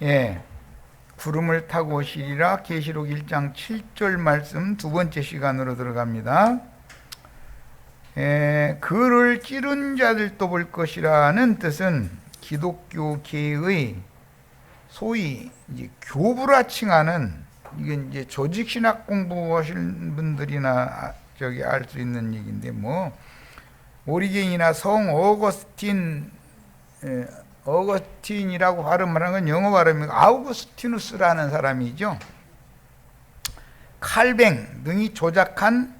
예, 구름을 타고 오시리라. 계시록 1장 7절 말씀 두 번째 시간으로 들어갑니다. 그를 찌른 자들도 볼 것이라는 뜻은 기독교계의 소위 이제 교부라 칭하는, 이게 이제 조직신학 공부하신 분들이나 알 수 있는 얘기인데, 오리겐이나 성 어거스틴이라고 발음을 하는 건 영어 발음이고 아우구스티누스라는 사람이죠. 칼뱅 등이 조작한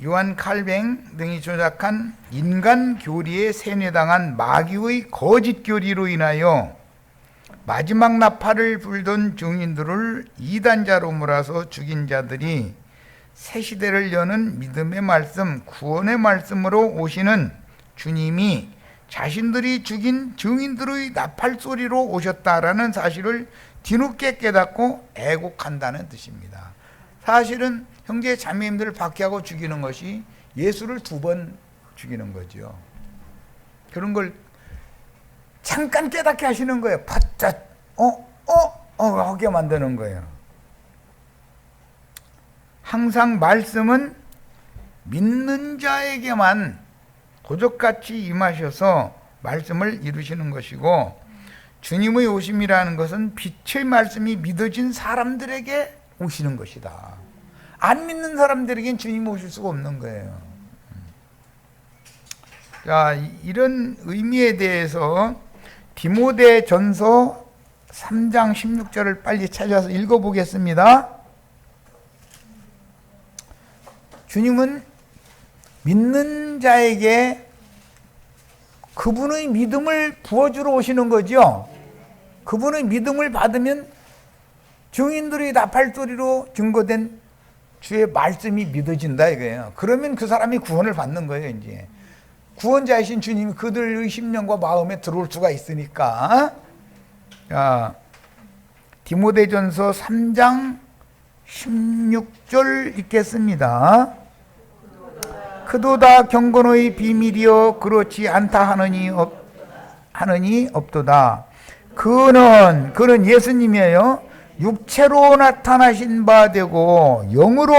요한 칼뱅 등이 조작한 인간 교리에 세뇌당한 마귀의 거짓 교리로 인하여 마지막 나팔을 불던 증인들을 이단자로 몰아서 죽인 자들이 새 시대를 여는 믿음의 말씀, 구원의 말씀으로 오시는 주님이 자신들이 죽인 증인들의 나팔 소리로 오셨다라는 사실을 뒤늦게 깨닫고 애곡한다는 뜻입니다. 사실은 형제 자매님들을 박해하고 죽이는 것이 예수를 2번 죽이는 거죠. 그런 걸 잠깐 깨닫게 하시는 거예요. 바짝 하게 만드는 거예요. 항상 말씀은 믿는 자에게만 도적같이 임하셔서 말씀을 이루시는 것이고, 주님의 오심이라는 것은 빛의 말씀이 믿어진 사람들에게 오시는 것이다. 안 믿는 사람들에겐 주님이 오실 수가 없는 거예요. 자, 이런 의미에 대해서 디모데전서 3장 16절을 빨리 찾아서 읽어보겠습니다. 주님은 믿는 자에게 그분의 믿음을 부어주러 오시는 거죠. 그분의 믿음을 받으면 증인들의 나팔소리로 증거된 주의 말씀이 믿어진다 이거예요. 그러면 그 사람이 구원을 받는 거예요. 이제 구원자이신 주님이 그들의 심령과 마음에 들어올 수가 있으니까. 자, 디모데전서 3장 16절 읽겠습니다. 그도다 경건의 비밀이여 그렇지 않다 하느니 없도다. 그는 예수님이에요. 육체로 나타나신 바 되고 영으로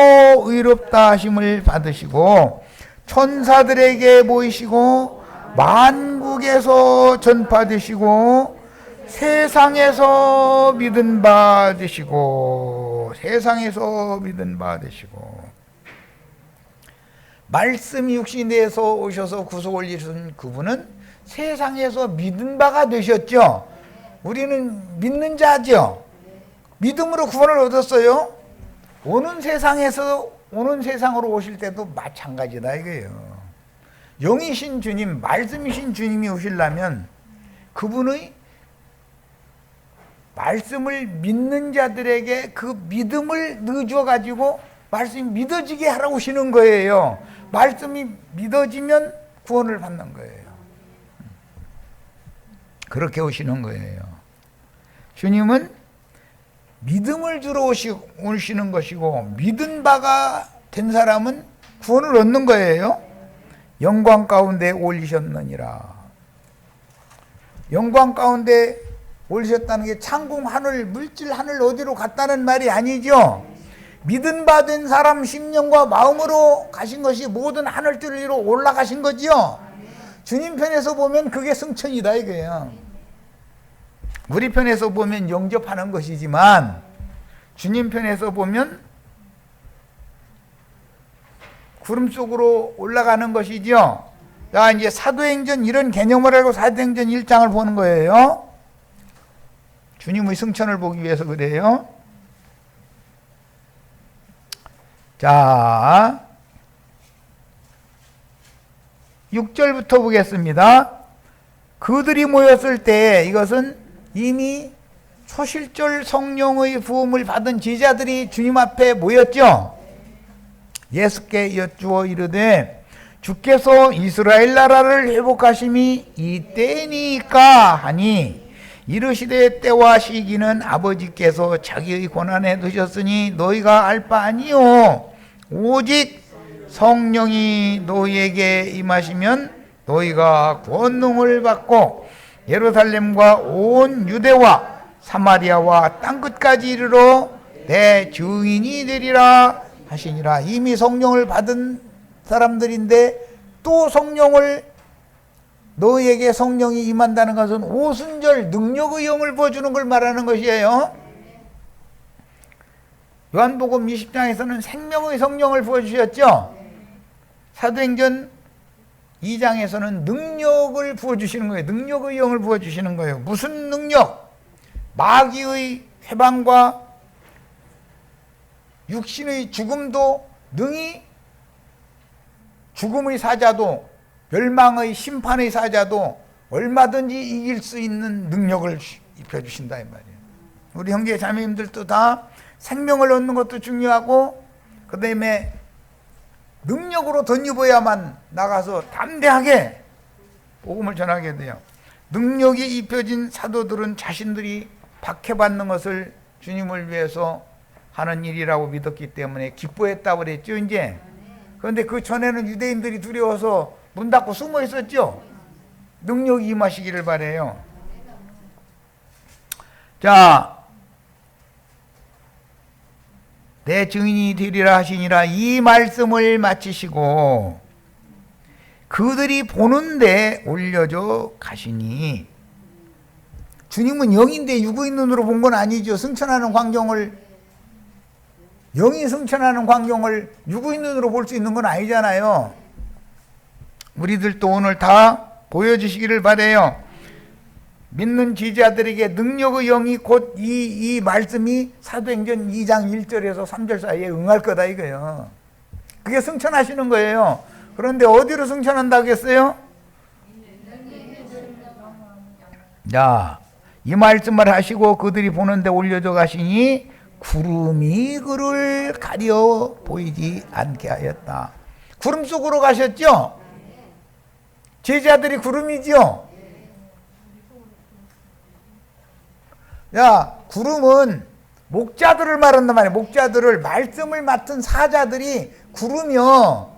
의롭다 하심을 받으시고 천사들에게 보이시고 만국에서 전파되시고 세상에서 믿은 바 되시고 말씀이 육신에서 오셔서 구속을 이루신 그분은 세상에서 믿은 바가 되셨죠. 우리는 믿는 자죠. 믿음으로 구원을 얻었어요. 오는 세상으로 오실 때도 마찬가지다 이거예요. 영이신 주님, 말씀이신 주님이 오시려면 그분의 말씀을 믿는 자들에게 그 믿음을 넣어줘 가지고 말씀이 믿어지게 하러 오시는 거예요. 말씀이 믿어지면 구원을 받는 거예요. 그렇게 오시는 거예요. 주님은 믿음을 주러 오시는 것이고 믿은 바가 된 사람은 구원을 얻는 거예요. 영광 가운데 올리셨느니라. 영광 가운데 올리셨다는 게 창공 하늘, 물질 하늘 어디로 갔다는 말이 아니죠. 믿은 바 된 사람 심령과 마음으로 가신 것이 모든 하늘들 위로 올라가신 거지요. 주님 편에서 보면 그게 승천이다 이거예요. 우리 편에서 보면 영접하는 것이지만 주님 편에서 보면 구름 속으로 올라가는 것이죠. 자, 이제 사도행전 이런 개념을 알고 사도행전 1장을 보는 거예요. 주님의 승천을 보기 위해서 그래요. 자, 6절부터 보겠습니다. 그들이 모였을 때, 이것은 이미 초실절 성령의 부음을 받은 제자들이 주님 앞에 모였죠. 예수께 여쭈어 이르되 주께서 이스라엘 나라를 회복하심이 이때니까 하니 이르시되 때와 시기는 아버지께서 자기의 권한에 두셨으니 너희가 알 바 아니요 오직 성령이 너희에게 임하시면 너희가 권능을 받고 예루살렘과 온 유대와 사마리아와 땅끝까지 이르러 내 증인이 되리라 하시니라. 이미 성령을 받은 사람들인데 또 성령을, 너에게 성령이 임한다는 것은 오순절 능력의 영을 부어주는 걸 말하는 것이에요. 요한복음 20장에서는 생명의 성령을 부어주셨죠. 사도행전 2장에서는 능력을 부어주시는 거예요. 능력의 영을 부어주시는 거예요. 무슨 능력? 마귀의 회방과 육신의 죽음도 능히, 죽음의 사자도 멸망의 심판의 사자도 얼마든지 이길 수 있는 능력을 입혀주신다 이 말이에요. 우리 형제 자매님들도 다 생명을 얻는 것도 중요하고 그 다음에 능력으로 덧입어야만 나가서 담대하게 복음을 전하게 돼요. 능력이 입혀진 사도들은 자신들이 박해받는 것을 주님을 위해서 하는 일이라고 믿었기 때문에 기뻐했다고 그랬죠 이제. 그런데 그 전에는 유대인들이 두려워서 문 닫고 숨어 있었죠. 능력이 임하시기를 바라요. 자, 내 증인이 되리라 하시니라. 이 말씀을 마치시고 그들이 보는데 올려져 가시니, 주님은 영인데 육의 눈으로 본 건 아니죠. 승천하는 광경을, 영이 승천하는 광경을 육의 눈으로 볼 수 있는 건 아니잖아요. 우리들도 오늘 다 보여주시기를 바라요. 믿는 제자들에게 능력의 영이 곧 이 말씀이 사도행전 2장 1절에서 3절 사이에 응할 거다 이거예요. 그게 승천하시는 거예요. 그런데 어디로 승천한다고 했어요? 자, 이 말씀을 하시고 그들이 보는데 올려져 가시니 구름이 그를 가려 보이지 않게 하였다. 구름 속으로 가셨죠? 제자들이 구름이죠? 야, 구름은 목자들을 말한단 말이에요. 목자들을, 말씀을 맡은 사자들이 구름이요.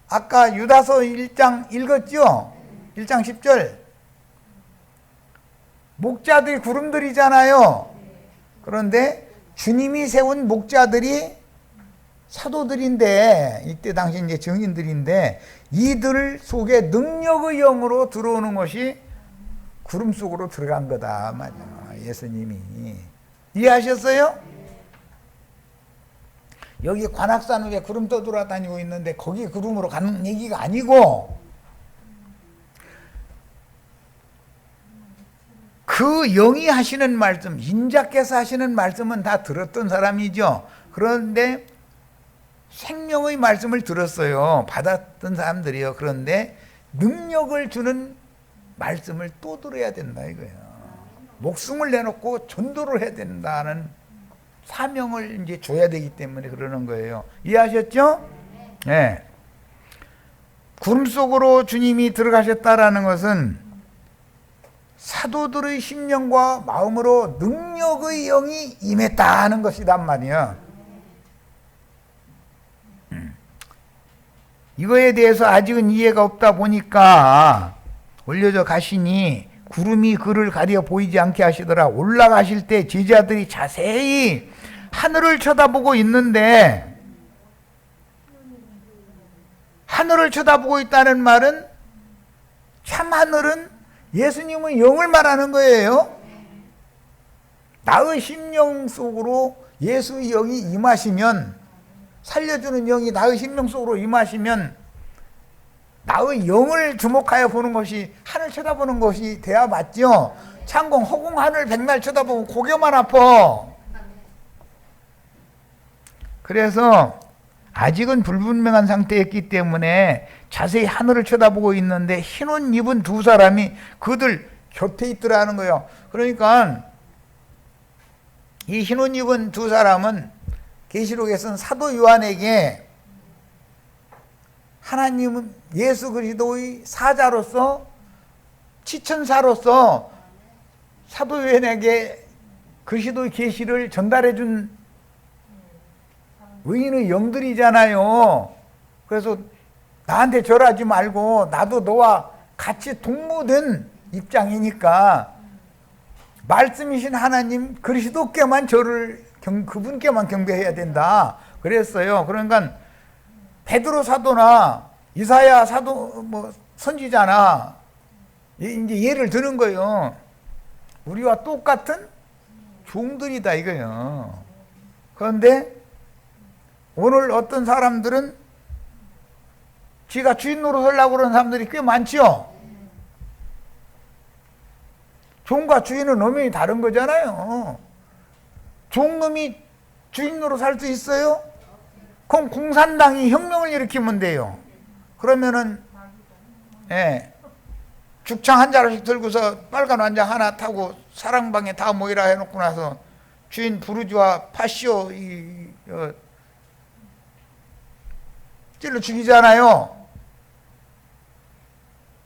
아까 유다서 1장 읽었죠? 1장 10절. 목자들이 구름들이잖아요. 그런데 주님이 세운 목자들이 사도들인데, 이때 당시 이제 증인들인데, 이들 속에 능력의 영으로 들어오는 것이 구름 속으로 들어간 거다 말이야. 예수님이. 이해하셨어요? 여기 관악산 위에 구름 떠돌아다니고 있는데 거기 구름으로 가는 얘기가 아니고, 그 영이 하시는 말씀, 인자께서 하시는 말씀은 다 들었던 사람이죠. 그런데 생명의 말씀을 들었어요. 받았던 사람들이요. 그런데 능력을 주는 말씀을 또 들어야 된다 이거예요. 목숨을 내놓고 전도를 해야 된다는 사명을 이제 줘야 되기 때문에 그러는 거예요. 이해하셨죠? 네. 구름 속으로 주님이 들어가셨다라는 것은 사도들의 심령과 마음으로 능력의 영이 임했다는 것이란 말이야. 이거에 대해서 아직은 이해가 없다 보니까 올려져 가시니 구름이 그를 가려 보이지 않게 하시더라. 올라가실 때 제자들이 자세히 하늘을 쳐다보고 있는데, 하늘을 쳐다보고 있다는 말은 참 하늘은 예수님의 영을 말하는 거예요. 나의 심령 속으로 예수의 영이 임하시면, 살려주는 영이 나의 심령 속으로 임하시면 나의 영을 주목하여 보는 것이, 하늘 쳐다보는 것이 돼야 맞죠. 창공 허공 하늘 백날 쳐다보고 고개만 아파. 그래서 아직은 불분명한 상태였기 때문에 자세히 하늘을 쳐다보고 있는데 흰 옷 입은 두 사람이 그들 곁에 있더라는 거예요. 그러니까 이 흰 옷 입은 두 사람은 계시록에서는 사도 요한에게 하나님은 예수 그리스도의 사자로서, 치천사로서 사도 요한에게 그리스도의 계시를 전달해 준 의인의 영들이잖아요. 그래서 나한테 절하지 말고 나도 너와 같이 동무된 입장이니까 말씀이신 하나님 그리스도께만 그분께만 경배해야 된다 그랬어요. 그러니까 베드로 사도나 이사야 사도 뭐 선지자나 이제 예를 드는 거예요. 우리와 똑같은 종들이다 이거예요. 그런데 오늘 어떤 사람들은 지가 주인 노릇하려고 그러는 사람들이 꽤 많죠. 종과 주인은 엄연히 다른 거잖아요. 종놈이 주인 노릇할 수 있어요? 그럼 공산당이 혁명을 일으키면 돼요. 그러면은 죽창 한 자루씩 들고서 빨간 완장 하나 타고 사랑방에 다 모이라 해놓고 나서 주인 부르주아 파시오 찔러 죽이잖아요.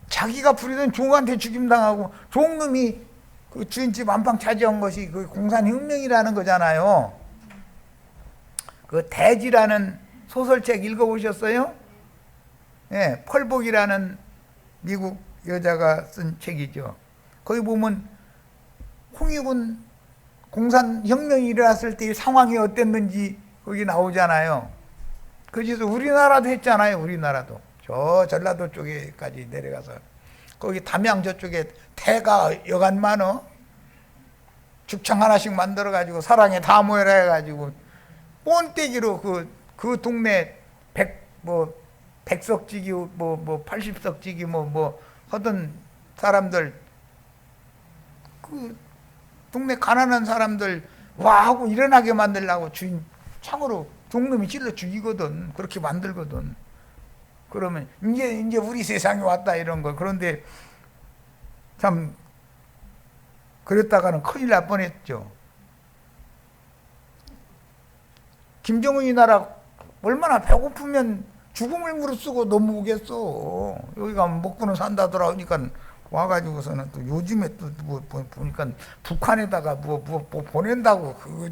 자기가 부리던 종한테 죽임당하고 종놈이 그 주인집 안방 차지한 것이 그 공산혁명이라는 거잖아요. 그 대지라는 소설책 읽어보셨어요? 펄복이라는 미국 여자가 쓴 책이죠. 거기 보면 홍익은 공산혁명이 일어났을 때 상황이 어땠는지 거기 나오잖아요. 그 짓을 우리나라도 했잖아요. 우리나라도 저 전라도 쪽에까지 내려가서 거기 담양 저쪽에 태가 여간 많어. 죽창 하나씩 만들어 가지고 사랑에 다 모여라 해가지고 뻔때기로 그 동네 100석지기 뭐 80석지기 뭐 하던 사람들 그 동네 가난한 사람들 와 하고 일어나게 만들려고 주인 창으로 종놈이 찔러 죽이거든. 그렇게 만들거든. 그러면 이제 우리 세상에 왔다 이런 거. 그런데 참 그랬다가는 큰일 날 뻔했죠. 김정은이 나라 얼마나 배고프면 죽음을 무릅쓰고 넘어오겠어. 여기 가면 먹고는 산다더라 하니까 와가지고서는 또 요즘에 또 뭐 보니까 북한에다가 뭐 보낸다고 그거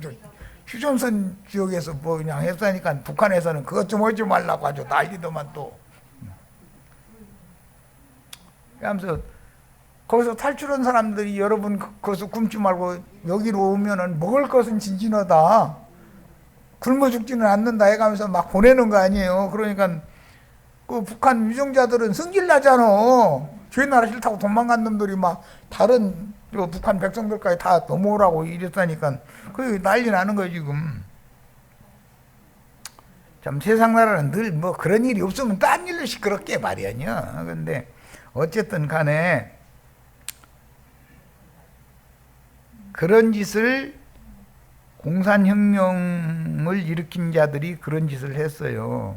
휴전선 지역에서 뭐 그냥 했으니까 북한에서는 그것 좀 하지 말라고 아주 난리더만 또. 그러면서 거기서 탈출한 사람들이 여러분 거기서 굶지 말고 여기로 오면은 먹을 것은 진진하다. 굶어 죽지는 않는다 해가면서 막 보내는 거 아니에요. 그러니까 그 북한 유정자들은 승질 나잖아. 저희 나라 싫다고 도망간 놈들이 막 다른 북한 백성들까지 다 넘어오라고 이랬다니까 그 난리 나는 거예요 지금. 참 세상 나라는 늘 뭐 그런 일이 없으면 딴 일로 시끄럽게 말이야. 근데 어쨌든 간에 그런 짓을 공산혁명을 일으킨 자들이 그런 짓을 했어요.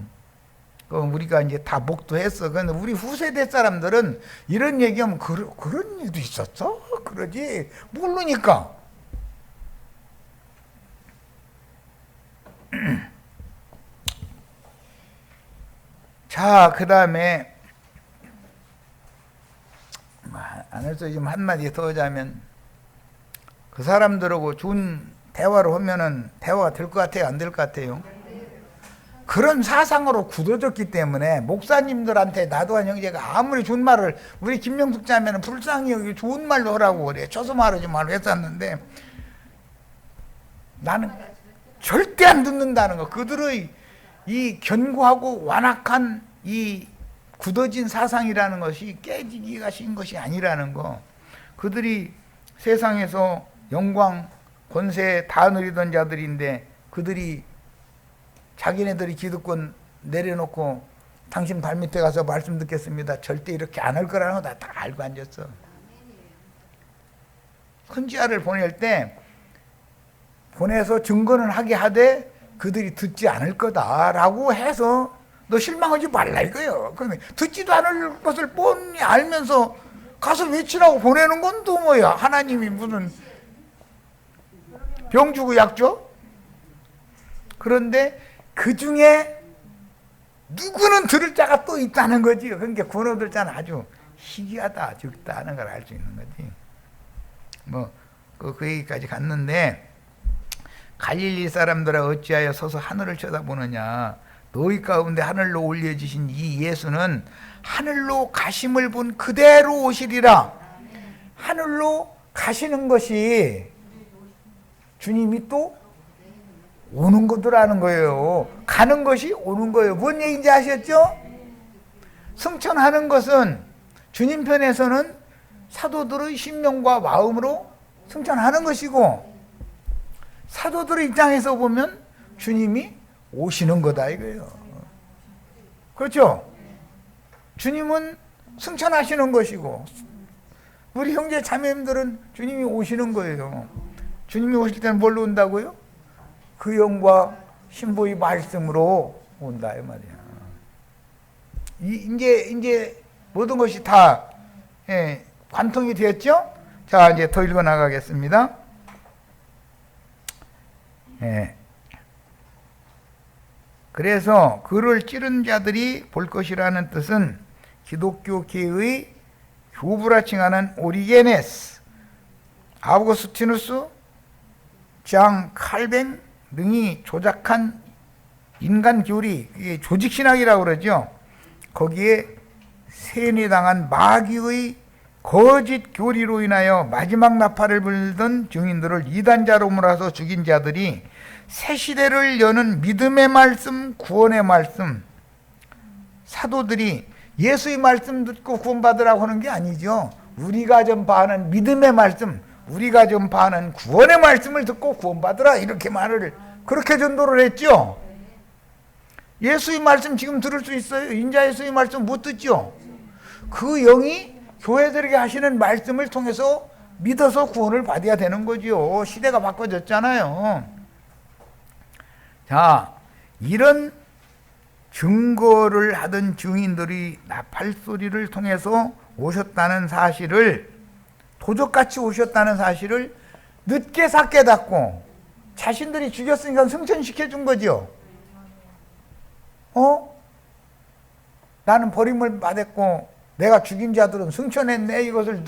우리가 이제 다 목도했어. 그런데 우리 후세대 사람들은 이런 얘기하면 그런 일도 있었어? 그러지 모르니까. 자, 그 다음에 안에서 좀 한마디 더 하자면 그 사람들하고 좋은 대화를 하면은 대화가 될 것 같아요? 안 될 것 같아요? 그런 사상으로 굳어졌기 때문에 목사님들한테 나도한 형제가 아무리 좋은 말을 우리 김명숙 자매는 불쌍히 여기 좋은 말로 하라고 그래. 쳐서 말하지 말고 했었는데 나는 절대 안 듣는다는 거. 그들의 이 견고하고 완악한 이 굳어진 사상이라는 것이 깨지기가 쉬운 것이 아니라는 거. 그들이 세상에서 영광, 권세 다 누리던 자들인데 그들이 자기네들이 기득권 내려놓고 당신 발밑에 가서 말씀 듣겠습니다. 절대 이렇게 안 할 거라는 거 다 알고 앉았어. 헌지아를 보낼 때 보내서 증거는 하게 하되 그들이 듣지 않을 거다라고 해서 너 실망하지 말라 이거예요. 그러면 듣지도 않을 것을 뻔히 알면서 가서 외치라고 보내는 건 또 뭐야. 하나님이 무슨 병 주고 약 줘? 그런데 그 중에 누구는 들을 자가 또 있다는 거지. 그러니까 군어 들 자는 아주 희귀하다, 적다 하는 걸 알 수 있는 거지. 뭐 그 얘기까지 갔는데 갈릴리 사람들아 어찌하여 서서 하늘을 쳐다보느냐. 너희 가운데 하늘로 올려지신 이 예수는 하늘로 가심을 본 그대로 오시리라. 하늘로 가시는 것이 주님이 또 오는 거더라는 거예요. 가는 것이 오는 거예요. 뭔 얘기인지 아셨죠? 승천하는 것은 주님 편에서는 사도들의 심령과 마음으로 승천하는 것이고, 사도들의 입장에서 보면 주님이 오시는 거다 이거예요. 그렇죠? 주님은 승천하시는 것이고, 우리 형제 자매님들은 주님이 오시는 거예요. 주님이 오실 때는 뭘로 온다고요? 그 영과 신부의 말씀으로 온다 이 말이야. 이제 모든 것이 다 관통이 되었죠? 자, 이제 더 읽어 나가겠습니다. 그래서 그를 찌른 자들이 볼 것이라는 뜻은 기독교계의 교부라 칭하는 오리게네스, 아우구스티누스, 장 칼뱅 등이 조작한 인간 교리, 이게 조직신학이라고 그러죠. 거기에 세뇌당한 마귀의 거짓 교리로 인하여 마지막 나팔을 불던 증인들을 이단자로 몰아서 죽인 자들이 새 시대를 여는 믿음의 말씀, 구원의 말씀, 사도들이 예수의 말씀 듣고 구원받으라고 하는 게 아니죠. 우리가 전파하는 믿음의 말씀, 우리가 전파하는 구원의 말씀을 듣고 구원받으라, 이렇게 말을 그렇게 전도를 했죠. 예수의 말씀 지금 들을 수 있어요? 인자 예수의 말씀 못 듣죠? 그 영이 교회들에게 하시는 말씀을 통해서 믿어서 구원을 받아야 되는 거죠. 시대가 바꿔졌잖아요. 자, 이런 증거를 하던 증인들이 나팔 소리를 통해서 오셨다는 사실을, 도적같이 오셨다는 사실을 늦게사 깨닫고 자신들이 죽였으니까 승천시켜 준 거죠. 나는 버림을 받았고 내가 죽인 자들은 승천했네. 이것을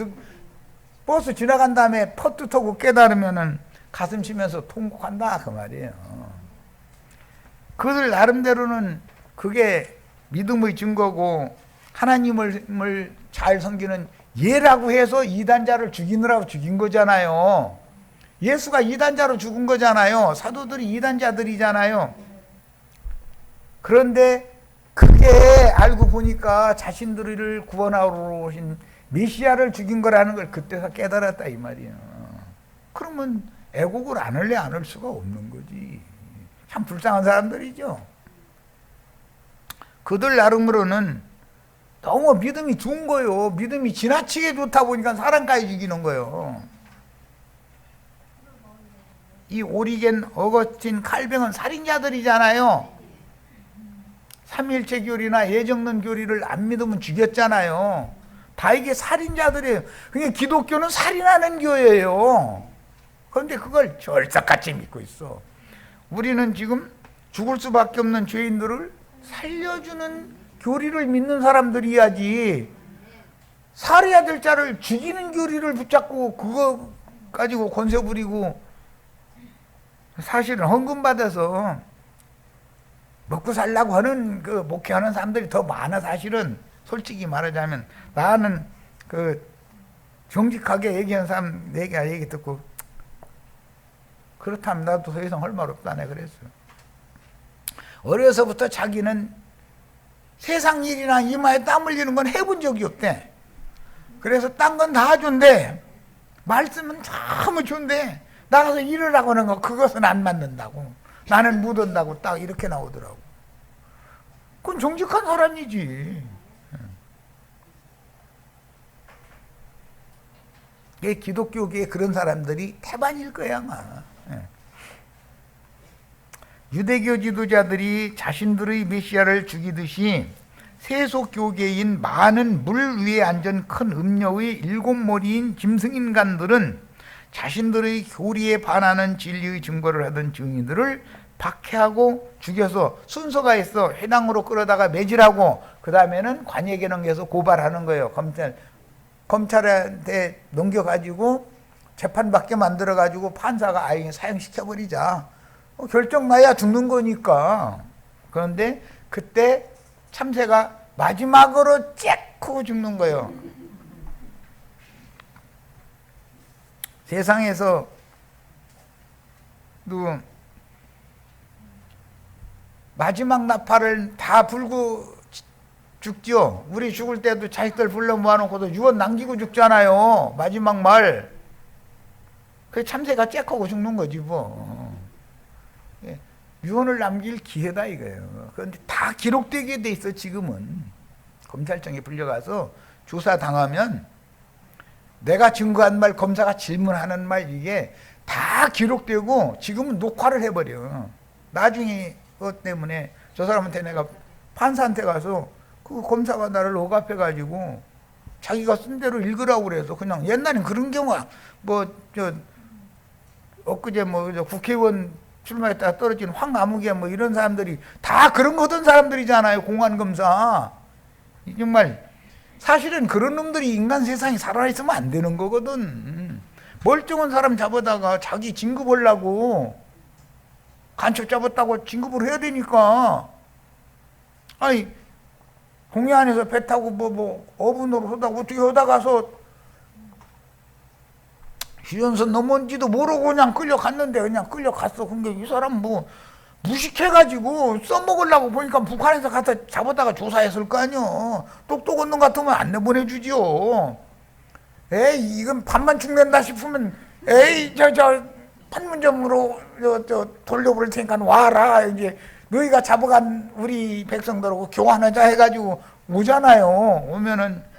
버스 지나간 다음에 퍼뜩하고 깨달으면은 가슴 치면서 통곡한다 그 말이에요. 그들 나름대로는 그게 믿음의 증거고 하나님을 잘 섬기는 예라고 해서 이단자를 죽이느라고 죽인 거잖아요. 예수가 이단자로 죽은 거잖아요. 사도들이 이단자들이잖아요. 그런데 그게 알고 보니까 자신들을 구원하러 오신 메시아를 죽인 거라는 걸 그때서 깨달았다 이 말이에요. 그러면 애국을 안 할래 안 할 수가 없는 거지. 참 불쌍한 사람들이죠. 그들 나름으로는 너무 믿음이 좋은 거예요. 믿음이 지나치게 좋다 보니까 사람까지 죽이는 거예요. 이 오리겐, 어거스틴, 칼뱅은 살인자들이잖아요. 삼위일체 교리나 예정론 교리를 안 믿으면 죽였잖아요. 다 이게 살인자들이에요. 그러니까 기독교는 살인하는 교회예요. 그런데 그걸 절삭같이 믿고 있어. 우리는 지금 죽을 수밖에 없는 죄인들을 살려주는 교리를 믿는 사람들이야지, 살해야 될 자를 죽이는 교리를 붙잡고 그거 가지고 권세 부리고 사실은 헌금 받아서 먹고 살려고 하는 그 목회하는 사람들이 더 많아. 사실은 솔직히 말하자면 나는 그 정직하게 얘기하는 사람 내가 얘기 듣고 그렇다면 나도 더 이상 할 말 없다 내 그랬어. 어려서부터 자기는 세상 일이나 이마에 땀 흘리는 건 해본 적이 없대. 그래서 딴 건 다 준대. 말씀은 너무 좋은데 나가서 일을 하고 하는 거 그것은 안 맞는다고. 나는 못 온다고 딱 이렇게 나오더라고. 그건 정직한 사람이지. 기독교계에 그런 사람들이 태반일 거야 아마. 유대교 지도자들이 자신들의 메시아를 죽이듯이 세속교계인 많은 물 위에 앉은 큰 음녀의 일곱 머리인 짐승인간들은 자신들의 교리에 반하는 진리의 증거를 하던 증인들을 박해하고 죽여서 순서가 있어. 회당으로 끌어다가 매질하고 그 다음에는 관예계명에서 고발하는 거예요. 검찰한테 넘겨가지고 재판받게 만들어가지고 판사가 아예 사형시켜버리자. 결정 나야 죽는 거니까 그런데 그때 참새가 마지막으로 짹 하고 죽는 거예요. 세상에서 마지막 나팔을 다 불고 죽죠. 우리 죽을 때도 자식들 불러 모아놓고도 유언 남기고 죽잖아요. 마지막 말. 그 참새가 짹하고 죽는 거지 뭐. 유언을 남길 기회다 이거예요. 그런데 다 기록되게 돼 있어 지금은. 검찰청에 불려가서 조사당하면 내가 증거한 말, 검사가 질문하는 말 이게 다 기록되고 지금은 녹화를 해버려. 나중에 그것 때문에 저 사람한테 내가 판사한테 가서 그 검사가 나를 억압해가지고 자기가 쓴 대로 읽으라고 그래서 그냥 옛날엔 그런 경우가 엊그제 국회의원 출마했다가 떨어진 황아무개 이런 사람들이 다 그런 거 하던 사람들이잖아요. 공안검사. 정말 사실은 그런 놈들이 인간 세상에 살아있으면 안 되는 거거든. 멀쩡한 사람 잡아다가 자기 진급하려고 간첩 잡았다고 진급을 해야 되니까. 아니 공회 안에서 배 타고 어부노로 하다가 어떻게 하다가서 휴전선 넘은지도 모르고 그냥 끌려갔는데 그냥 끌려갔어. 근데 이 사람 무식해가지고 써먹으려고 보니까 북한에서 가서 잡았다가 조사했을 거 아니요. 똑똑한 놈 같으면 안 내보내주지요. 에이 이건 반만 죽는다 싶으면 에이 판문점으로 돌려버릴 테니까 와라. 이제 너희가 잡아간 우리 백성들하고 교환하자 해가지고 오잖아요. 오면은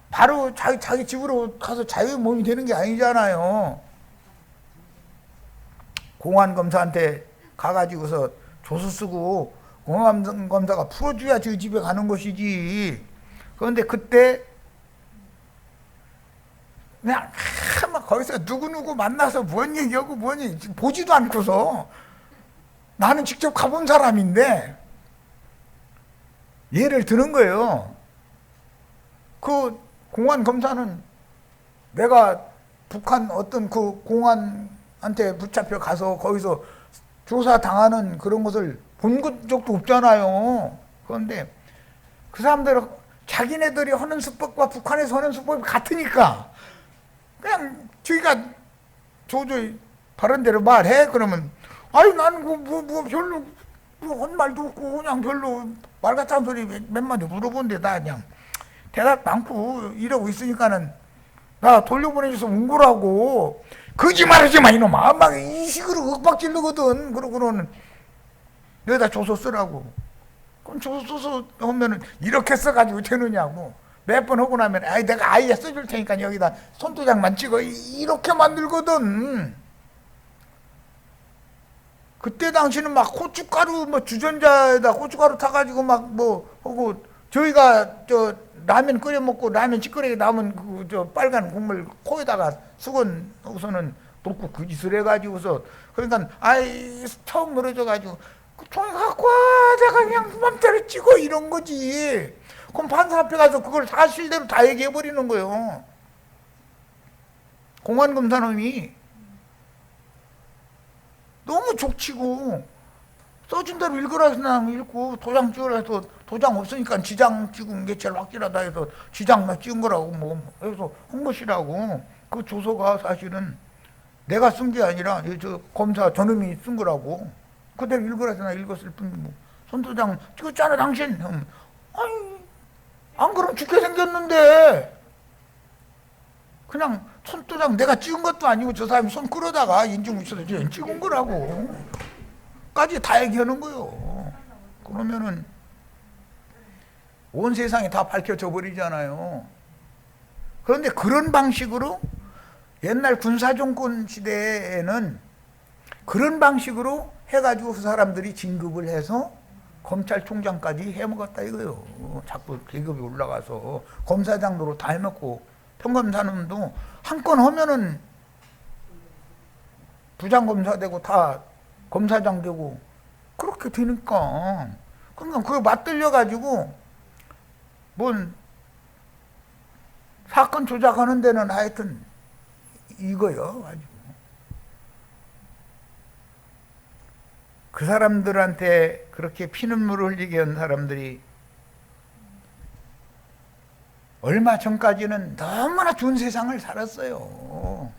바로 자기 집으로 가서 자유 몸이 되는 게 아니잖아요. 공안검사한테 가가지고서 조서 쓰고 공안검사가 풀어줘야 저희 집에 가는 것이지. 그런데 그때 그냥 막 거기서 누구누구 만나서 뭔 얘기하고 뭔 얘기 보지도 않고서 나는 직접 가본 사람인데 예를 드는 거예요. 그 공안검사는 내가 북한 어떤 그 공안한테 붙잡혀 가서 거기서 조사당하는 그런 것을 본 적도 없잖아요. 그런데 그 사람들은 자기네들이 하는 수법과 북한에서 하는 수법이 같으니까 그냥 저희가 도저히 다른 데로 말해. 그러면 아유 나는 별로 한 말도 없고 그냥 별로 말 같은 소리 몇 마디 물어본데 나 그냥 대답 많고 이러고 있으니까는 나 돌려보내줘서 온 거라고. 거짓말하지 마 이놈아. 막 이 식으로 윽박질르거든. 그러고는 여기다 조서 쓰라고. 그럼 조서 써서 하면은 이렇게 써가지고 되느냐고. 몇 번 하고 나면 내가 아예 써줄 테니까 여기다 손도장만 찍어 이렇게 만들거든. 그때 당시는 막 고춧가루 주전자에다 고춧가루 타가지고 하고 저희가 라면 끓여 먹고 라면 찌끄레기 남은 빨간 국물 코에다가 수건으로서는 놓고 그 짓을 해가지고서 그러니까 처음 늘어져가지고 그 통에 갖고 와 내가 그냥 맘대로 찍어 이런 거지. 그럼 판사 앞에 가서 그걸 사실대로 다 얘기해버리는 거예요. 공안검사놈이 너무 족치고 써준 대로 읽으라 해서 난 읽고 도장 찍으라 해서 도장 없으니까 지장 찍은 게 제일 확실하다 해서 지장만 찍은 거라고 그래서 한 것이라고. 그 조서가 사실은 내가 쓴 게 아니라 저 검사 저놈이 쓴 거라고. 그대로 읽으라 해서 나 읽었을 뿐이고 손도장 찍었잖아 당신. 아니 안 그럼 죽게 생겼는데. 그냥 손도장 내가 찍은 것도 아니고 저 사람이 손 끌어다가 인증무쳐서 찍은 거라고 까지 다 얘기하는 거예요. 그러면은 온 세상이 다 밝혀져 버리잖아요. 그런데 그런 방식으로 옛날 군사정권 시대에는 그런 방식으로 해가지고 그 사람들이 진급을 해서 검찰총장까지 해먹었다 이거예요. 자꾸 계급이 올라가서 검사장 노릇 다 해먹고 평검사님도 한 건 하면은 부장검사 되고 다 검사장 되고 그렇게 되니까 그러니까 그거 맞들려 가지고 뭔 사건 조작하는 데는 하여튼 이거요 가지고 그 사람들한테 그렇게 피눈물을 흘리게 한 사람들이 얼마 전까지는 너무나 좋은 세상을 살았어요.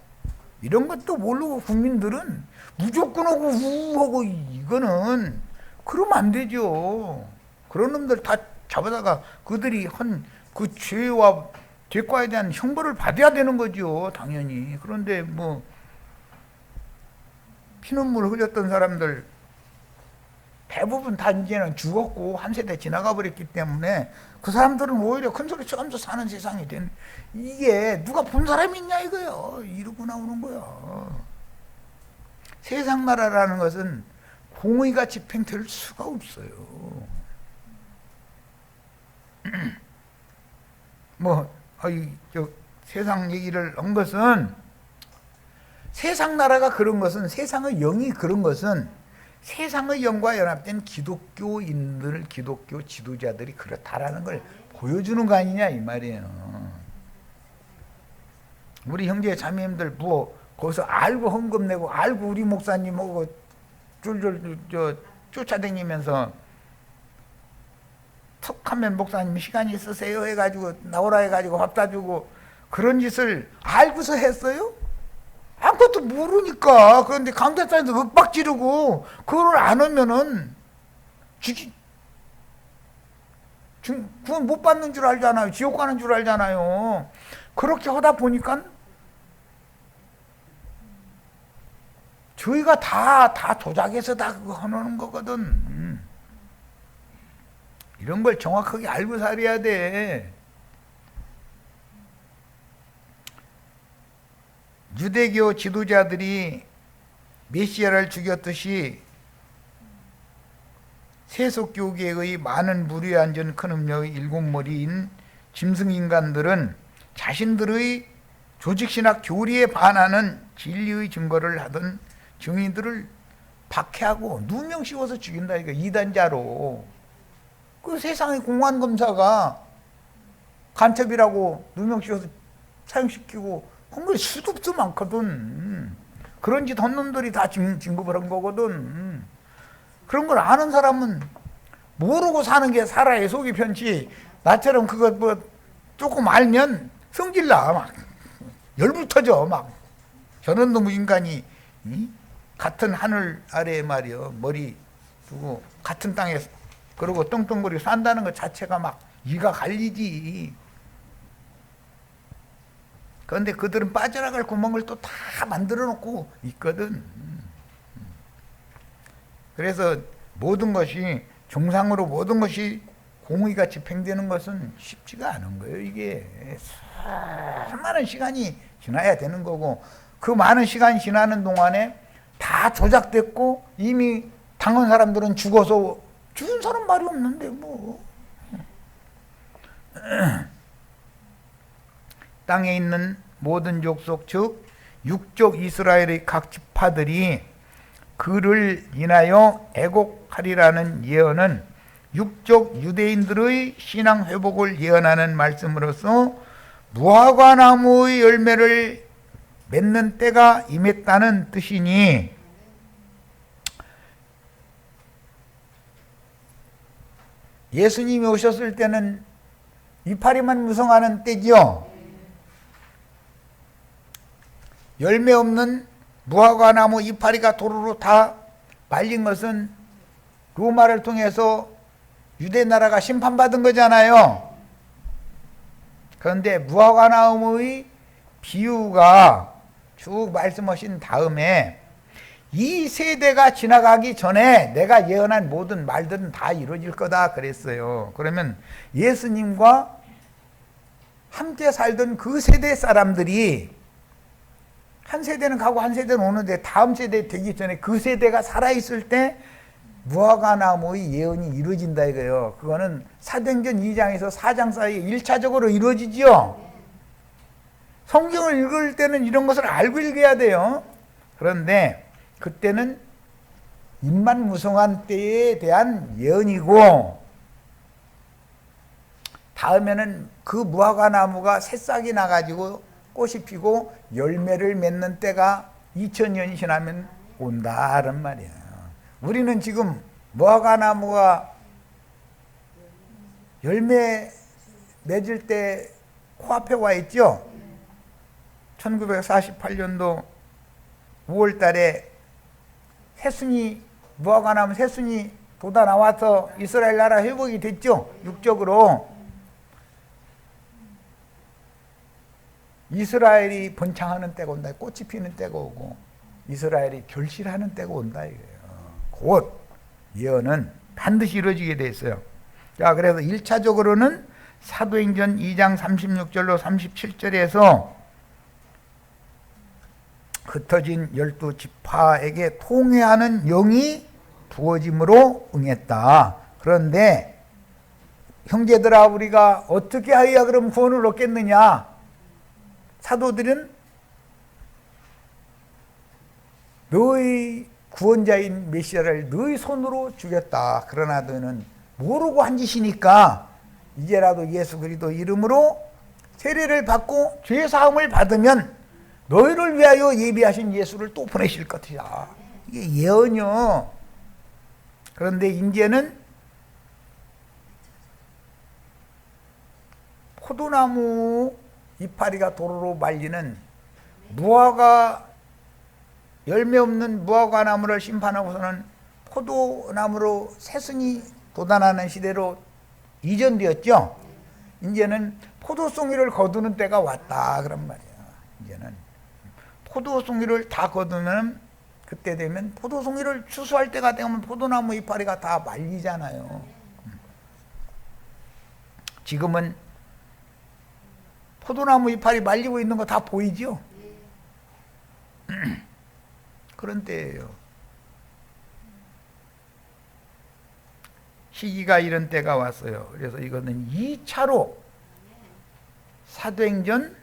이런 것도 모르고 국민들은 무조건 하고 우하고 이거는 그러면 안 되죠. 그런 놈들 다 잡아다가 그들이 한 그 죄와 죄과에 대한 형벌을 받아야 되는 거죠. 당연히. 그런데 뭐 피눈물 흘렸던 사람들 대부분 다 이제는 죽었고 한 세대 지나가 버렸기 때문에 그 사람들은 오히려 큰 소리 치면서 사는 세상이 된, 이게 누가 본 사람이 있냐 이거요. 이러고 나오는 거야. 세상 나라라는 것은 공의가 집행될 수가 없어요. 세상 얘기를 한 것은, 세상 나라가 그런 것은, 세상의 영이 그런 것은 세상의 영과 연합된 기독교인들, 기독교 지도자들이 그렇다라는 걸 보여주는 거 아니냐 이 말이에요. 우리 형제 자매님들 뭐 거기서 알고 헌금 내고 알고 우리 목사님하고 줄줄 쫓아다니면서 턱하면 목사님 시간이 있으세요 해가지고 나오라 해가지고 밥 사주고 그런 짓을 알고서 했어요? 아무것도 모르니까. 그런데 강대상에서 윽박 지르고 그걸 안 하면은 구원 못 받는 줄 알잖아요. 지옥 가는 줄 알잖아요. 그렇게 하다 보니까 저희가 다 조작해서 다 그거 하는 거거든. 이런 걸 정확하게 알고 살아야 돼. 유대교 지도자들이 메시아를 죽였듯이 세속교계의 많은 무리에 앉은 큰 음녀의 일곱 머리인 짐승인간들은 자신들의 조직신학 교리에 반하는 진리의 증거를 하던 증인들을 박해하고 누명 씌워서 죽인다. 이거 이단자로. 그 세상의 공안검사가 간첩이라고 누명 씌워서 사형시키고 한 거 수도 없어 많거든. 그런 짓 한 놈들이 다 진급을 한 거거든. 그런 걸 아는 사람은 모르고 사는 게 살아야 속이 편치. 나처럼 그거 뭐 조금 알면 성질나. 막 열불 터져. 막 저런 놈의 인간이 같은 하늘 아래에 말이요 머리 두고 같은 땅에 그러고 떵떵거리고 산다는 것 자체가 막 이가 갈리지. 그런데 그들은 빠져나갈 구멍을 또 다 만들어 놓고 있거든. 그래서 모든 것이 정상으로 모든 것이 공의가 집행되는 것은 쉽지가 않은 거예요. 이게 수많은 시간이 지나야 되는 거고, 그 많은 시간이 지나는 동안에 다 조작됐고 이미 당한 사람들은 죽어서 죽은 사람 말이 없는데 뭐. 땅에 있는 모든 족속 즉 육족 이스라엘의 각 지파들이 그를 인하여 애곡하리라는 예언은 육족 유대인들의 신앙 회복을 예언하는 말씀으로서 무화과 나무의 열매를 맺는 때가 임했다는 뜻이니, 예수님이 오셨을 때는 이파리만 무성하는 때지요. 열매 없는 무화과 나무 이파리가 도로로 다 말린 것은 로마를 통해서 유대 나라가 심판받은 거잖아요. 그런데 무화과 나무의 비유가 쭉 말씀하신 다음에 이 세대가 지나가기 전에 내가 예언한 모든 말들은 다 이루어질 거다 그랬어요. 그러면 예수님과 함께 살던 그 세대 사람들이 한 세대는 가고 한 세대는 오는데 다음 세대 되기 전에 그 세대가 살아있을 때 무화과 나무의 예언이 이루어진다 이거예요. 그거는 사도행전 2장에서 4장 사이에 1차적으로 이루어지죠. 성경을 읽을 때는 이런 것을 알고 읽어야 돼요. 그런데 그때는 임만무성한 때에 대한 예언이고, 다음에는 그 무화과 나무가 새싹이 나가지고 꽃이 피고 열매를 맺는 때가 2000년이 지나면 온다는 말이에요. 우리는 지금 무화과 나무가 열매 맺을 때 코앞에 와 있죠. 1948년도 5월 달에 새순이, 무화과 나무 새순이 돋아 나와서 이스라엘 나라 회복이 됐죠. 육적으로. 이스라엘이 번창하는 때가 온다. 꽃이 피는 때가 오고 이스라엘이 결실하는 때가 온다 이거예요. 곧 예언은 반드시 이루어지게 돼 있어요. 자, 그래서 1차적으로는 사도행전 2장 36절로 37절에서 흩어진 12지파에게 통회하는 영이 부어짐으로 응했다. 그런데 형제들아, 우리가 어떻게 하여야 그럼 구원을 얻겠느냐? 사도들은 너희 구원자인 메시아를 너희 손으로 죽였다. 그러나 너는 모르고 한 짓이니까 이제라도 예수 그리스도 이름으로 세례를 받고 죄 사함을 받으면 너희를 위하여 예비하신 예수를 또 보내실 것이다. 이게 예언이요. 그런데 이제는 포도나무 이파리가 도로로 말리는 무화과, 열매 없는 무화과 나무를 심판하고서는 포도나무로 새순이 돋아나는 시대로 이전되었죠. 이제는 포도송이를 거두는 때가 왔다 그런 말이에요. 이제는 포도송이를 다 거두면, 그때 되면 포도송이를 추수할 때가 되면 포도나무 이파리가 다 말리잖아요. 지금은 포도나무 이파리 말리고 있는 거 다 보이죠? 그런 때예요. 시기가 이런 때가 왔어요. 그래서 이거는 2차로 사도행전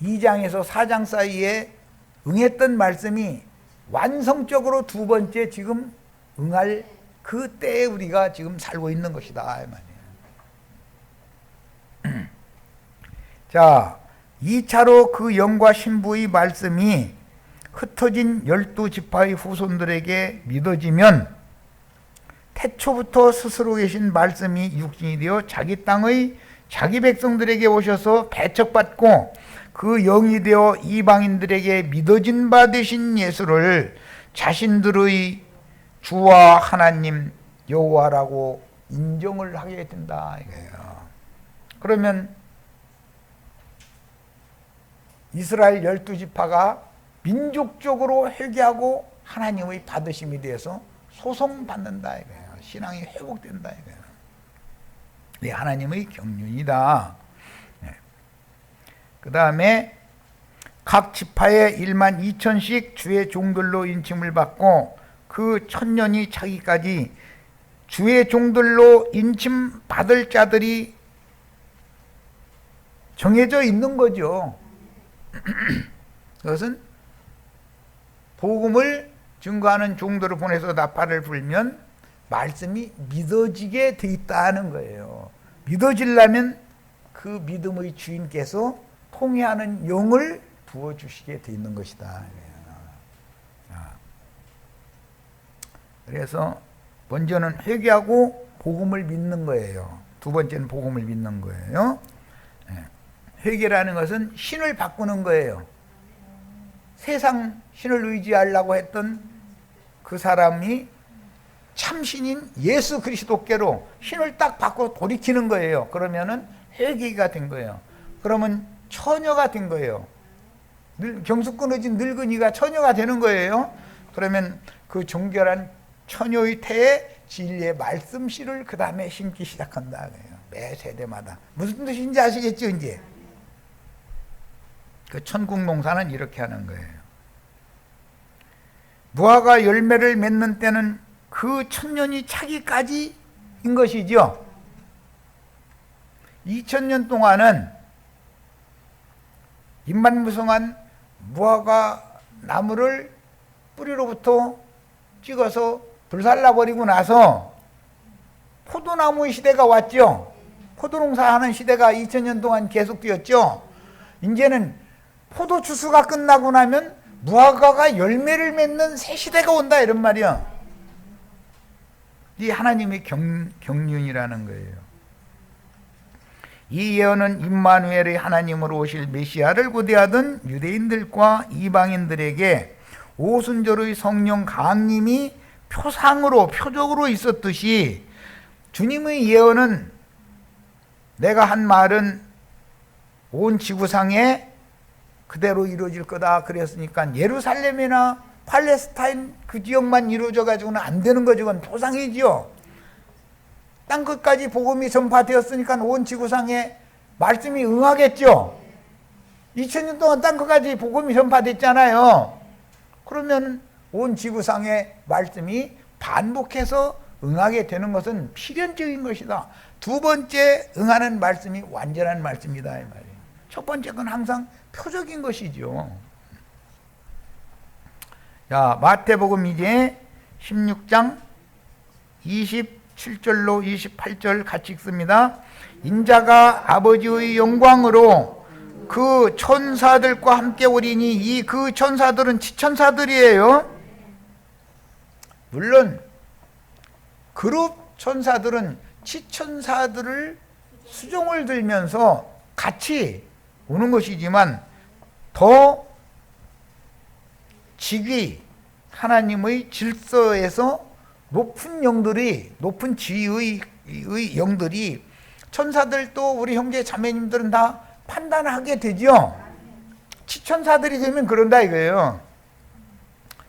2장에서 4장 사이에 응했던 말씀이 완성적으로 두 번째 지금 응할 그 때에 우리가 지금 살고 있는 것이다 이 말이에요. 자, 2차로 그 영과 신부의 말씀이 흩어진 12지파의 후손들에게 믿어지면 태초부터 스스로 계신 말씀이 육신이 되어 자기 땅의 자기 백성들에게 오셔서 배척받고 그 영이 되어 이방인들에게 믿어진 바 되신 예수를 자신들의 주와 하나님 여호와라고 인정을 하게 된다 이거예요. 그러면 이스라엘 12지파가 민족적으로 회개하고 하나님의 받으심이 되어서 소송받는다 이거예요. 신앙이 회복된다 이거예요. 네, 하나님의 경륜이다. 네. 그 다음에 각 지파에 1만 2천씩 주의 종들로 인침을 받고 그 1000년이 차기까지 주의 종들로 인침 받을 자들이 정해져 있는 거죠. 그것은 복음을 증거하는 종들을 보내서 나팔을 불면 말씀이 믿어지게 돼 있다는 거예요. 믿어지려면 그 믿음의 주인께서 통해하는 영을 부어주시게 돼 있는 것이다. 그래서 먼저는 회개하고 복음을 믿는 거예요. 두 번째는 복음을 믿는 거예요. 회개라는 것은 신을 바꾸는 거예요. 세상 신을 의지하려고 했던 그 사람이 참신인 예수 그리스도께로 신을 딱 바꿔 돌이키는 거예요. 그러면은 회개가 된 거예요. 그러면 처녀가 된 거예요. 경수 끊어진 늙은이가 처녀가 되는 거예요. 그러면 그 정결한 처녀의 태에 진리의 말씀씨를 그 다음에 심기 시작한다. 매 세대마다. 무슨 뜻인지 아시겠죠, 이제? 그 천국 농사는 이렇게 하는 거예요. 무화과 열매를 맺는 때는 그 1000년이 차기까지인 것이죠. 2000년 동안은 임만무성한 무화과 나무를 뿌리로부터 찍어서 불살라버리고 나서 포도나무의 시대가 왔죠. 포도농사하는 시대가 2000년 동안 계속되었죠. 이제는 포도 추수가 끝나고 나면 무화과가 열매를 맺는 새 시대가 온다 이런 말이야. 이 하나님의 경륜이라는 거예요. 이 예언은 임마누엘의 하나님으로 오실 메시아를 고대하던 유대인들과 이방인들에게 오순절의 성령 강림이 표상으로 표적으로 있었듯이 주님의 예언은 내가 한 말은 온 지구상에 그대로 이루어질 거다 그랬으니까 예루살렘이나 팔레스타인 그 지역만 이루어져 가지고는 안 되는 거죠. 그건 표상이지요. 땅끝까지 복음이 전파되었으니까 온 지구상에 말씀이 응하겠죠. 2000년 동안 땅끝까지 복음이 전파됐잖아요. 그러면 온 지구상에 말씀이 반복해서 응하게 되는 것은 필연적인 것이다. 두 번째 응하는 말씀이 완전한 말씀이다 이 말이에요. 첫 번째 건 항상 표적인 것이죠. 자, 마태복음 이제 16장 27절로 28절 같이 읽습니다. 인자가 아버지의 영광으로 그 천사들과 함께 오리니 이 그 천사들은 지천사들이에요. 물론 그룹 천사들은 지천사들을 수종을 들면서 같이 오는 것이지만 더 직위 하나님의 질서에서 높은 영들이 높은 지위의 영들이 천사들도 우리 형제 자매님들은 다 판단하게 되죠. 지천사들이 되면 그런다 이거예요.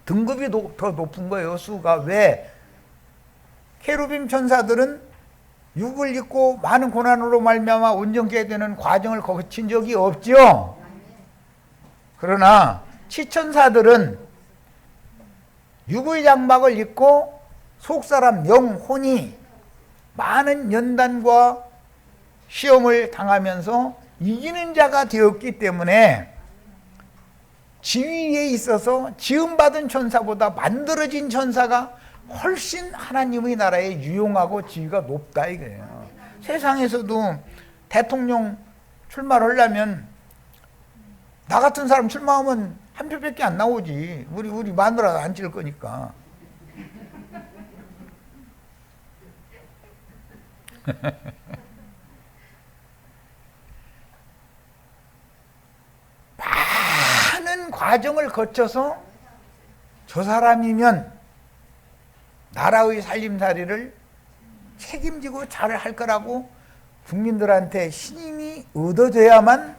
등급이 더 높은 거예요. 수가. 왜? 케루빔 천사들은 육을 입고 많은 고난으로 말미암아 온전케 되는 과정을 거친 적이 없죠. 그러나 지천사들은 육의 장막을 입고 속사람 영혼이 많은 연단과 시험을 당하면서 이기는 자가 되었기 때문에 지위에 있어서 지음받은 천사보다 만들어진 천사가 훨씬 하나님의 나라에 유용하고 지위가 높다 이거예요. 세상에서도 대통령 출마를 하려면 나 같은 사람 출마하면 한 표밖에 안 나오지. 우리 마누라도 안 찔 거니까. 많은 과정을 거쳐서 저 사람이면 나라의 살림살이를 책임지고 잘 할 거라고 국민들한테 신임이 얻어져야만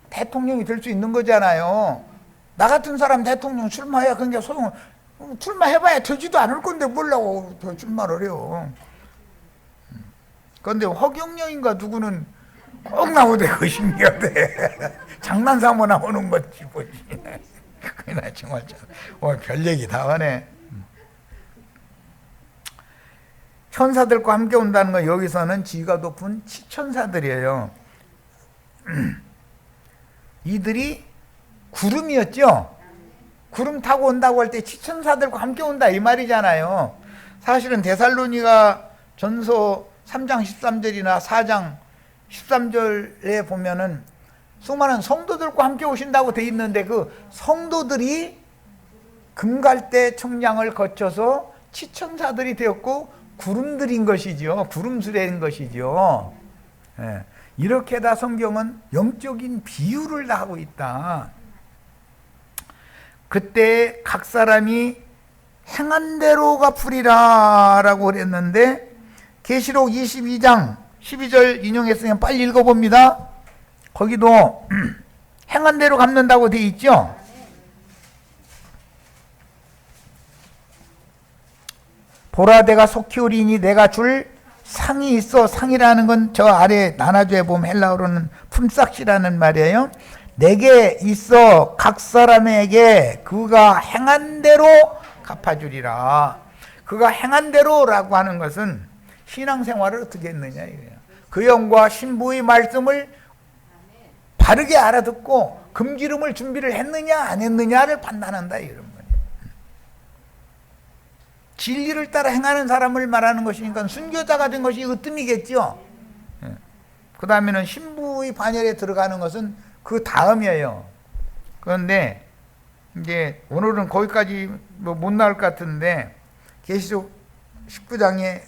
대통령이 될 수 있는 거잖아요. 나 같은 사람 대통령 출마해야 그게 소용, 출마해봐야 되지도 않을 건데 뭐라고 출마를 해요. 그런데 허경영인가 누구는 꼭 나오대. 그 신기하대. 장난삼아 나오는 거지 뭐지. 그나 정말 별 얘기 다 하네. 천사들과 함께 온다는 건 여기서는 지위가 높은 지천사들이에요. 이들이 구름이었죠. 구름 타고 온다고 할 때 지천사들과 함께 온다 이 말이잖아요. 사실은 데살로니가 전서 3장 13절이나 4장 13절에 보면은 수많은 성도들과 함께 오신다고 돼 있는데 그 성도들이 금갈대 청량을 거쳐서 지천사들이 되었고 구름들인 것이죠. 구름수레인 것이죠. 예. 이렇게 다 성경은 영적인 비유를 다 하고 있다. 그때 각 사람이 행한 대로 갚으리라 라고 그랬는데 계시록 22장 12절 인용했으면 빨리 읽어봅니다. 거기도 행한 대로 갚는다고 돼 있죠. 보라 내가 속히 오리니 내가 줄 상이 있어. 상이라는 건 저 아래 나눠줘에 보면 헬라어로는 품삯이라는 말이에요. 내게 있어 각 사람에게 그가 행한 대로 갚아주리라. 그가 행한 대로라고 하는 것은 신앙생활을 어떻게 했느냐 이거예요. 그 영과 신부의 말씀을 바르게 알아듣고 금기름을 준비를 했느냐 안 했느냐를 판단한다 이런 거예요. 진리를 따라 행하는 사람을 말하는 것이니까 순교자가 된 것이 으뜸이겠죠. 그 다음에는 신부의 반열에 들어가는 것은 그 다음이에요. 그런데 이제 오늘은 거기까지 뭐 못 나올 것 같은데 계시록 19장에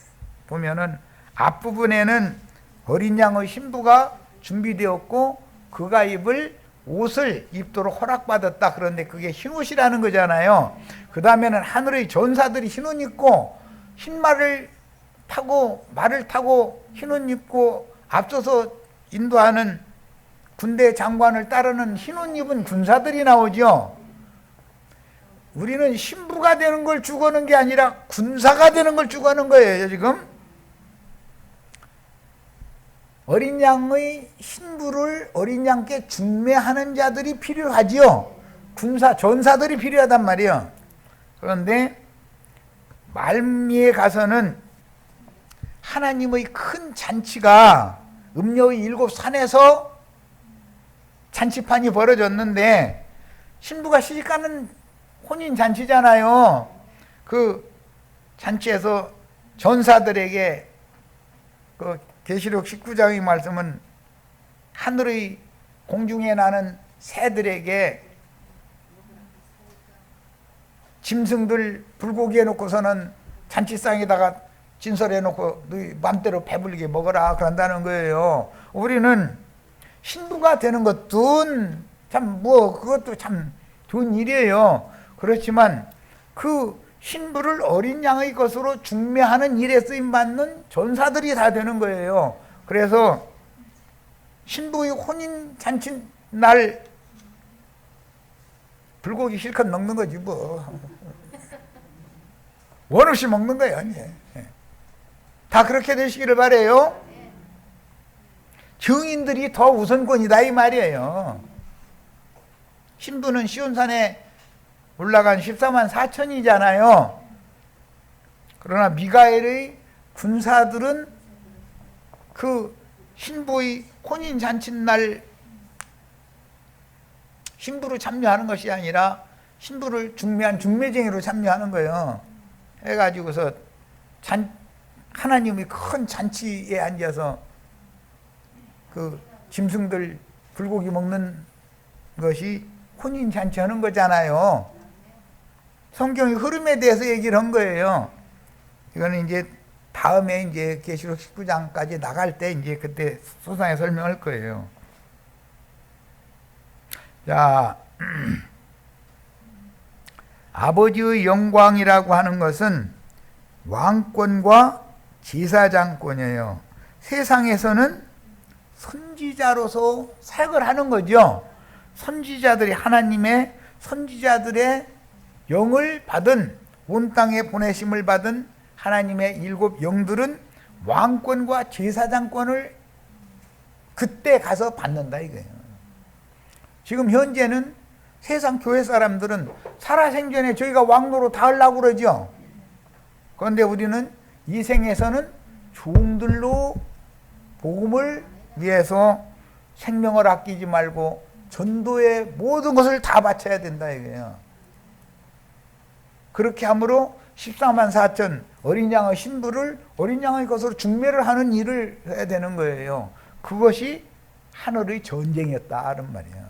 보면은 앞부분에는 어린 양의 신부가 준비되었고 그가 입을 옷을 입도록 허락받았다. 그런데 그게 흰옷이라는 거잖아요. 그 다음에는 하늘의 전사들이 흰옷 입고 흰말을 타고 말을 타고 흰옷 입고 앞서서 인도하는 군대 장관을 따르는 흰옷 입은 군사들이 나오죠. 우리는 신부가 되는 걸 주고하는 게 아니라 군사가 되는 걸 주고하는 거예요. 지금 어린 양의 신부를 어린 양께 중매하는 자들이 필요하지요. 군사 전사들이 필요하단 말이에요. 그런데 말미에 가서는 하나님의 큰 잔치가 음녀의 7 산에서 잔치판이 벌어졌는데 신부가 시집가는 혼인 잔치잖아요. 그 잔치에서 전사들에게 그 계시록 19장의 말씀은 하늘의 공중에 나는 새들에게 짐승들 불고기 해놓고서는 잔치상에다가 진설해놓고 너희 맘대로 배불리게 먹어라 그런다는 거예요. 우리는 신부가 되는 것도 참 그것도 참 좋은 일이에요. 그렇지만 그 신부를 어린 양의 것으로 중매하는 일에 쓰임받는 전사들이 다 되는 거예요. 그래서 신부의 혼인 잔치 날 불고기 실컷 먹는 거지 뭐. 원 없이 먹는 거예요. 다 그렇게 되시기를 바라요. 증인들이 더 우선권이다 이 말이에요. 신부는 시온산에 올라간 14만 4천이잖아요. 그러나 미가엘의 군사들은 그 신부의 혼인 잔칫날 신부로 참여하는 것이 아니라 신부를 중매한 중매쟁이로 참여하는 거예요. 해가지고서 하나님의 큰 잔치에 앉아서 그 짐승들 불고기 먹는 것이 혼인 잔치 하는 거잖아요. 성경의 흐름에 대해서 얘기를 한 거예요. 이거는 이제 다음에 이제 계시록 19장까지 나갈 때 이제 그때 소상히 설명할 거예요. 자, 아버지의 영광이라고 하는 것은 왕권과 제사장권이에요. 세상에서는 선지자로서 사역을 하는 거죠. 선지자들이 하나님의 선지자들의 영을 받은 온 땅에 보내심을 받은 하나님의 7 영들은 왕권과 제사장권을 그때 가서 받는다 이거예요. 지금 현재는 세상 교회 사람들은 살아생전에 저희가 왕노로 다 하려고 그러죠. 그런데 우리는 이 생에서는 종들로 복음을 위해서 생명을 아끼지 말고 전도의 모든 것을 다 바쳐야 된다 이거예요. 그렇게 함으로 14만 4천 어린 양의 신부를 어린 양의 것으로 중매를 하는 일을 해야 되는 거예요. 그것이 하늘의 전쟁이었다 하는 말이에요.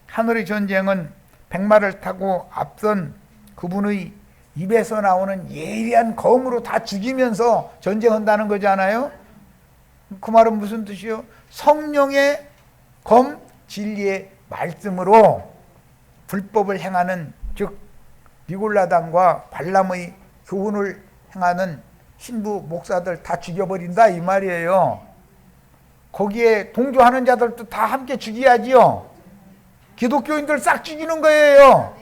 하늘의 전쟁은 백마를 타고 앞선 그분의 입에서 나오는 예리한 검으로 다 죽이면서 전쟁한다는 거잖아요. 그 말은 무슨 뜻이요? 성령의 검, 진리의 말씀으로 불법을 행하는, 즉 니골라당과 발람의 교훈을 행하는 신부 목사들 다 죽여버린다 이 말이에요. 거기에 동조하는 자들도 다 함께 죽여야지요. 기독교인들 싹 죽이는 거예요.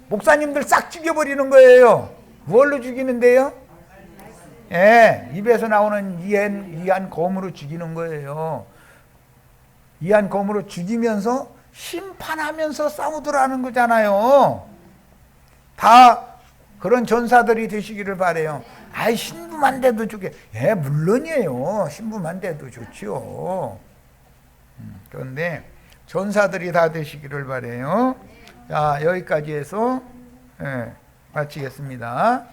목사님들 싹 죽여버리는 거예요. 뭘로 죽이는데요? 입에서 나오는 이한 검으로 죽이는 거예요. 이한 검으로 죽이면서 심판하면서 싸우더라는 거잖아요. 다 그런 전사들이 되시기를 바라요. 신부만 돼도 좋게. 물론이에요. 신부만 돼도 좋지요. 그런데 전사들이 다 되시기를 바라요. 자, 여기까지 해서 마치겠습니다.